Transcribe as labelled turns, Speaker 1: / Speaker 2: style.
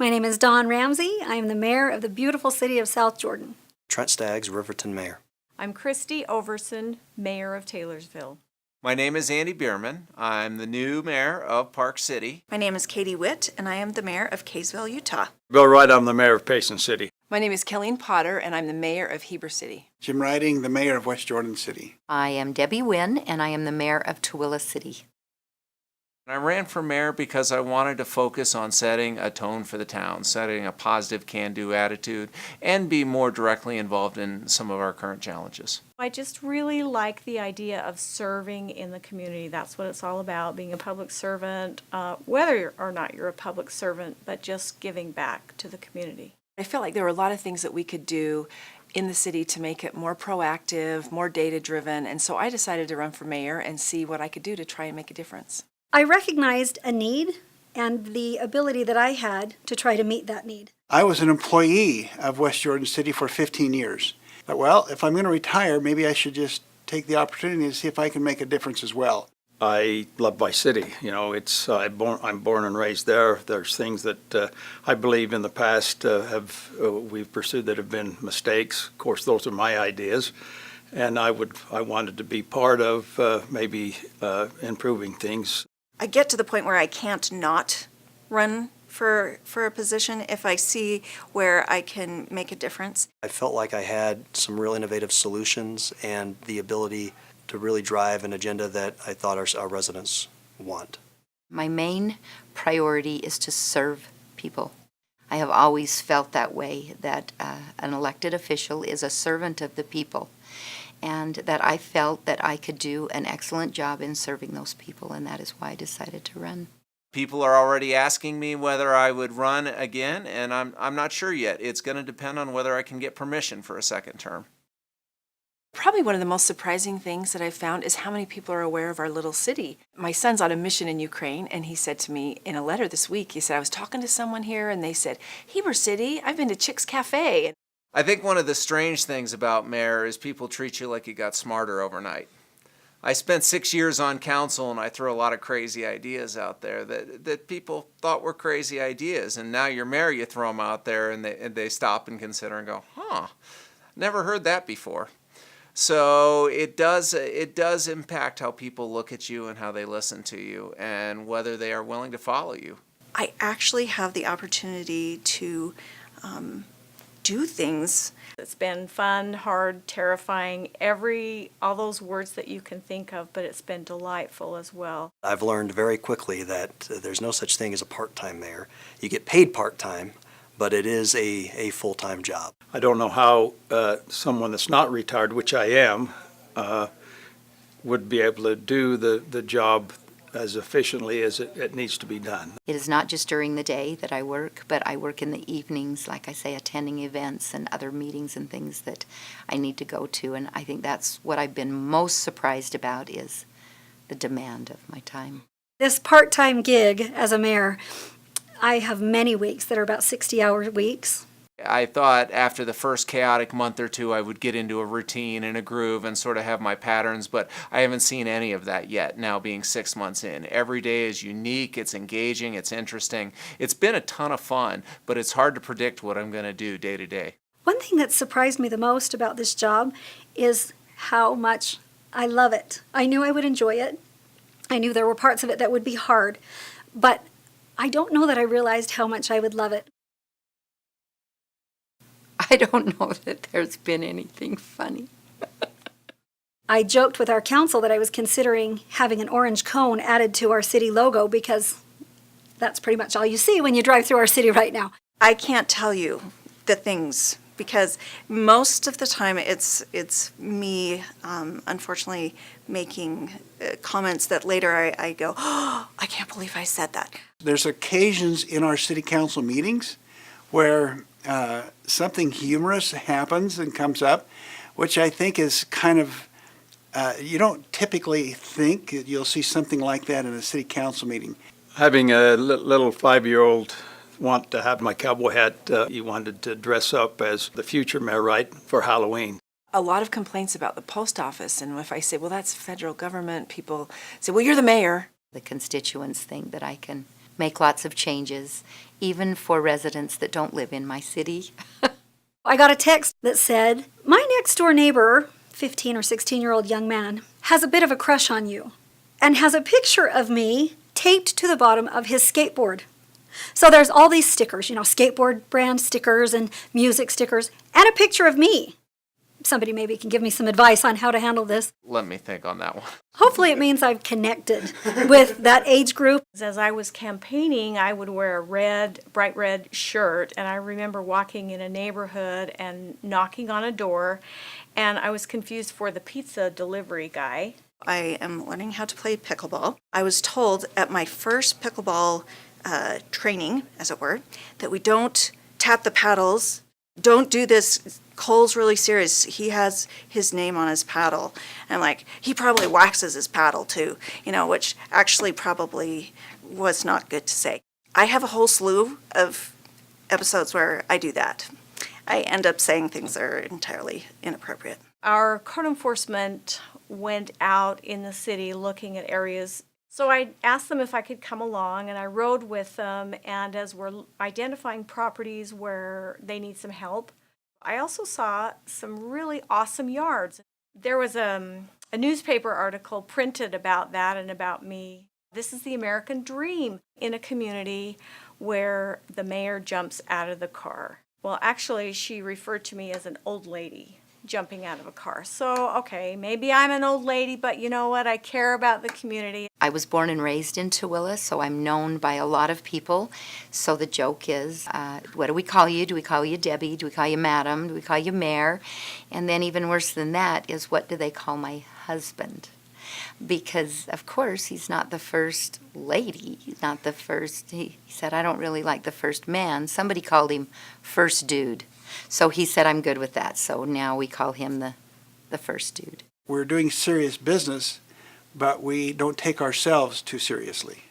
Speaker 1: My name is Dawn Ramsey. I am the mayor of the beautiful city of South Jordan.
Speaker 2: Trent Staggs, Riverton Mayor.
Speaker 3: I'm Christy Overson, Mayor of Taylorsville.
Speaker 4: My name is Andy Bierman. I'm the new mayor of Park City.
Speaker 5: My name is Katie Witt, and I am the mayor of Kaysville, Utah.
Speaker 6: Bill Wright, I'm the mayor of Payson City.
Speaker 7: My name is Kelleen Potter, and I'm the mayor of Heber City.
Speaker 8: Jim Riding, the mayor of West Jordan City.
Speaker 9: I am Debbie Wynn, and I am the mayor of Tooele City.
Speaker 4: I ran for mayor because I wanted to focus on setting a tone for the town, setting a positive can-do attitude, and be more directly involved in some of our current challenges.
Speaker 3: I just really like the idea of serving in the community. That's what it's all about, being a public servant, whether or not you're a public servant, but just giving back to the community.
Speaker 7: I felt like there were a lot of things that we could do in the city to make it more proactive, more data-driven, and so I decided to run for mayor and see what I could do to try and make a difference.
Speaker 1: I recognized a need and the ability that I had to try to meet that need.
Speaker 8: I was an employee of West Jordan City for 15 years. But, well, if I'm going to retire, maybe I should just take the opportunity to see if I can make a difference as well.
Speaker 6: I love my city. You know, I'm born and raised there. There's things that I believe in the past we've pursued that have been mistakes. Of course, those are my ideas, and I wanted to be part of maybe improving things.
Speaker 5: I get to the point where I can't not run for a position if I see where I can make a difference.
Speaker 2: I felt like I had some real innovative solutions and the ability to really drive an agenda that I thought our residents want.
Speaker 9: My main priority is to serve people. I have always felt that way, that an elected official is a servant of the people, and that I felt that I could do an excellent job in serving those people, and that is why I decided to run.
Speaker 4: People are already asking me whether I would run again, and I'm not sure yet. It's going to depend on whether I can get permission for a second term.
Speaker 7: Probably one of the most surprising things that I've found is how many people are aware of our little city. My son's on a mission in Ukraine, and he said to me in a letter this week, he said, I was talking to someone here, and they said, Heber City, I've been to Chick's Cafe.
Speaker 4: I think one of the strange things about mayor is people treat you like you got smarter overnight. I spent 6 years on council, and I threw a lot of crazy ideas out there that people thought were crazy ideas, and now you're mayor, you throw them out there, and they stop and consider and go, never heard that before. So it does impact how people look at you and how they listen to you and whether they are willing to follow you.
Speaker 5: I actually have the opportunity to do things.
Speaker 3: It's been fun, hard, terrifying, all those words that you can think of, but it's been delightful as well.
Speaker 2: I've learned very quickly that there's no such thing as a part-time mayor. You get paid part-time, but it is a full-time job.
Speaker 6: I don't know how someone that's not retired, which I am, would be able to do the job as efficiently as it needs to be done.
Speaker 9: It is not just during the day that I work, but I work in the evenings, like I say, attending events and other meetings and things that I need to go to, and I think that's what I've been most surprised about is the demand of my time.
Speaker 1: This part-time gig as a mayor, I have many weeks that are about 60-hour weeks.
Speaker 4: I thought after the first chaotic month or two I would get into a routine and a groove and sort of have my patterns, but I haven't seen any of that yet, now being 6 months in. Every day is unique, it's engaging, it's interesting. It's been a ton of fun, but it's hard to predict what I'm going to do day to day.
Speaker 1: One thing that surprised me the most about this job is how much I love it. I knew I would enjoy it. I knew there were parts of it that would be hard, but I don't know that I realized how much I would love it.
Speaker 9: I don't know that there's been anything funny.
Speaker 1: I joked with our council that I was considering having an orange cone added to our city logo because that's pretty much all you see when you drive through our city right now.
Speaker 5: I can't tell you the things because most of the time it's me, unfortunately, making comments that later I go, I can't believe I said that.
Speaker 8: There's occasions in our city council meetings where something humorous happens and comes up, which I think is kind of, you don't typically think you'll see something like that in a city council meeting.
Speaker 6: Having a little 5-year-old want to have my cowboy hat, he wanted to dress up as the future mayor, right, for Halloween.
Speaker 7: A lot of complaints about the post office, and if I say, well, that's federal government, people say, well, you're the mayor.
Speaker 9: The constituents think that I can make lots of changes, even for residents that don't live in my city.
Speaker 1: I got a text that said, my next door neighbor, 15 or 16-year-old young man, has a bit of a crush on you and has a picture of me taped to the bottom of his skateboard. So there's all these stickers, skateboard brand stickers and music stickers, and a picture of me. Somebody maybe can give me some advice on how to handle this.
Speaker 4: Let me think on that one.
Speaker 1: Hopefully it means I've connected with that age group.
Speaker 3: As I was campaigning, I would wear a bright red shirt, and I remember walking in a neighborhood and knocking on a door, and I was confused for the pizza delivery guy.
Speaker 5: I am learning how to play pickleball. I was told at my first pickleball training, as it were, that we don't tap the paddles. Don't do this. Cole's really serious. He has his name on his paddle. And he probably waxes his paddle too, which actually probably was not good to say. I have a whole slew of episodes where I do that. I end up saying things that are entirely inappropriate.
Speaker 3: Our code enforcement went out in the city looking at areas. So I asked them if I could come along, and I rode with them, and as we're identifying properties where they need some help, I also saw some really awesome yards. There was a newspaper article printed about that and about me. This is the American dream in a community where the mayor jumps out of the car. Well, actually, she referred to me as an old lady jumping out of a car. So, okay, maybe I'm an old lady, but you know what? I care about the community.
Speaker 9: I was born and raised in Tooele, so I'm known by a lot of people. So the joke is, what do we call you? Do we call you Debbie? Do we call you Madam? Do we call you Mayor? And then even worse than that is, what do they call my husband? Because, of course, he's not the first lady. He's not the first. He said, I don't really like the first man. Somebody called him First Dude. So he said, I'm good with that. So now we call him the First Dude.
Speaker 8: We're doing serious business, but we don't take ourselves too seriously.